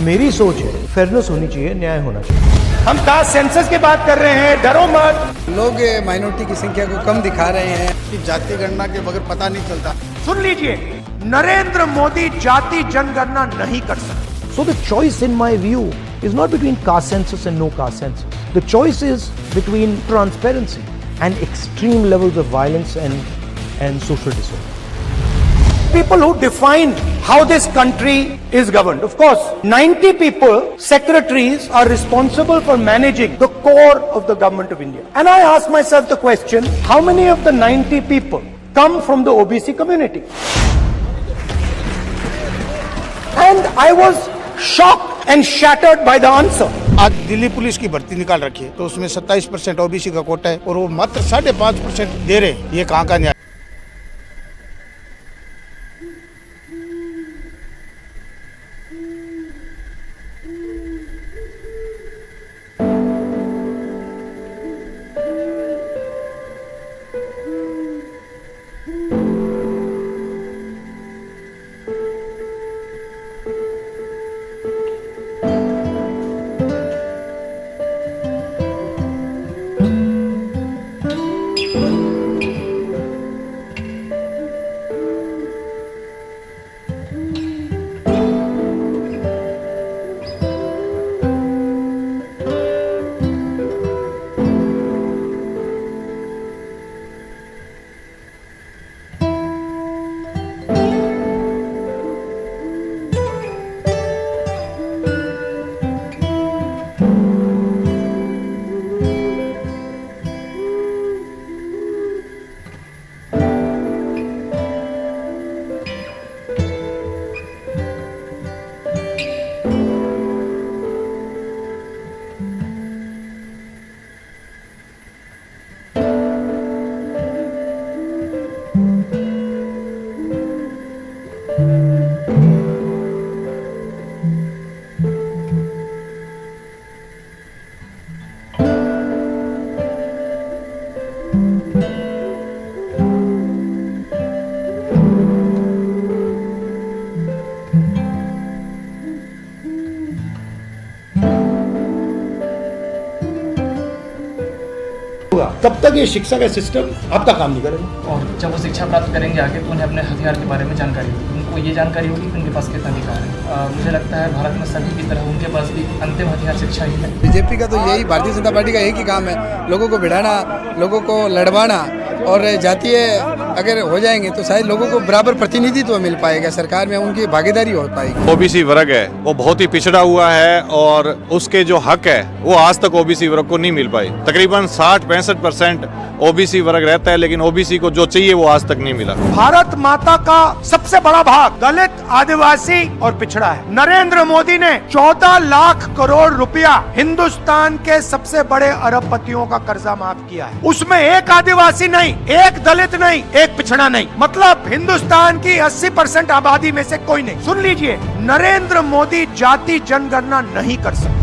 मेरी सोच है फेयरनेस होनी चाहिए, न्याय होना चाहिए। हम कास्ट सेंसस की बात कर रहे हैं, डरो मत। लोग माइनॉरिटी की संख्या को कम दिखा रहे हैं कि जाति गणना के बगैर पता नहीं चलता। सुन लीजिए, नरेंद्र मोदी जाति जनगणना नहीं कर सकते। So the choice in my view is not between caste census and no caste census. The choice is between transparency and extreme levels of violence and social disorder. People who define how this country is governed. Of course, 90 people, secretaries, are responsible for managing the core of the government of India. And I ask myself the question, how many of the 90 people come from the OBC community? And I was shocked and shattered by the answer. आज Delhi police की भर्ती निकाल रखी है तो उसमें 27% OBC का कोटा है और वो मात्र 5.5% दे रहे हैं। ये कहाँ का न्याय? तब तक ये शिक्षा का सिस्टम आपका काम नहीं करेगा। और जब वो शिक्षा प्राप्त करेंगे आगे तो उन्हें अपने हथियार के बारे में जानकारी होगी, उनको ये जानकारी होगी कि उनके पास कितना अधिकार है। मुझे लगता है भारत में सभी की तरह उनके पास भी अंतिम हथियार शिक्षा ही है। बीजेपी का तो यही, भारतीय जनता पार्टी का एक ही काम है, लोगों को भिड़ाना, लोगों को लड़वाना। और जातीय अगर हो जाएंगे तो शायद लोगों को बराबर प्रतिनिधित्व मिल पाएगा, सरकार में उनकी भागीदारी हो पाएगी। ओबीसी वर्ग है वो बहुत ही पिछड़ा हुआ है और उसके जो हक है वो आज तक ओबीसी वर्ग को नहीं मिल पाए। तकरीबन 60-65% ओबीसी वर्ग रहता है लेकिन ओबीसी को जो चाहिए वो आज तक नहीं मिला। भारत माता का सबसे बड़ा भाग दलित, आदिवासी और पिछड़ा है। नरेंद्र मोदी ने 14 लाख करोड़ रुपया हिंदुस्तान के सबसे बड़े अरबपतियों का कर्जा माफ किया है। उसमें एक आदिवासी नहीं, एक दलित नहीं, एक पिछड़ा नहीं, मतलब हिंदुस्तान की 80% आबादी में से कोई नहीं। सुन लीजिए, नरेंद्र मोदी जाति जनगणना नहीं कर सकते।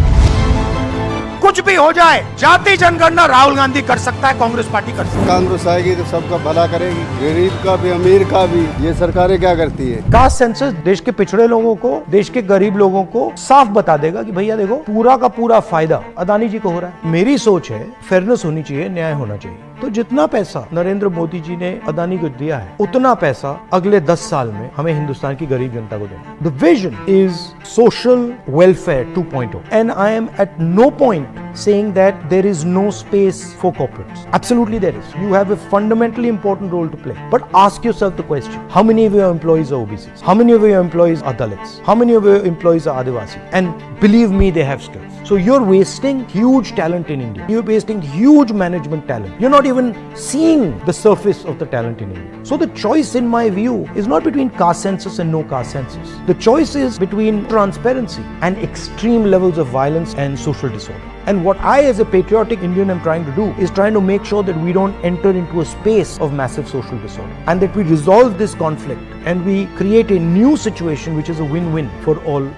कुछ भी हो जाए, जाति जनगणना राहुल गांधी कर सकता है, कांग्रेस पार्टी कर सकती है। कांग्रेस आएगी तो सबका भला करेगी, गरीब का भी अमीर का भी। ये सरकारें क्या करती है? कास्ट सेंसस देश के पिछड़े लोगों को, देश के गरीब लोगों को साफ बता देगा कि भैया देखो, पूरा का पूरा फायदा अदानी जी को हो रहा है। मेरी सोच है फेयरनेस होनी चाहिए, न्याय होना चाहिए। तो जितना पैसा नरेंद्र मोदी जी ने अदानी को दिया है, उतना पैसा अगले 10 साल में हमें हिंदुस्तान की गरीब जनता को देना। The vision is social welfare 2.0 and I am at no point saying that there is no space for corporates. Absolutely there is. You have a fundamentally important role to play. But ask yourself the question, how many of your employees are OBCs? How many of your employees are Dalits? How many of your employees are Adivasi? And believe me, they have skills. So you're wasting huge talent in India. You're wasting huge management talent. You're not even seeing the surface of the talent in India. So the choice in my view is not between caste census and no caste census. The choice is between transparency and extreme levels of violence and social disorder. And what I as a patriotic Indian am trying to do is trying to make sure that we don't enter into a space of massive social disorder and that we resolve this conflict and we create a new situation which is a win-win for all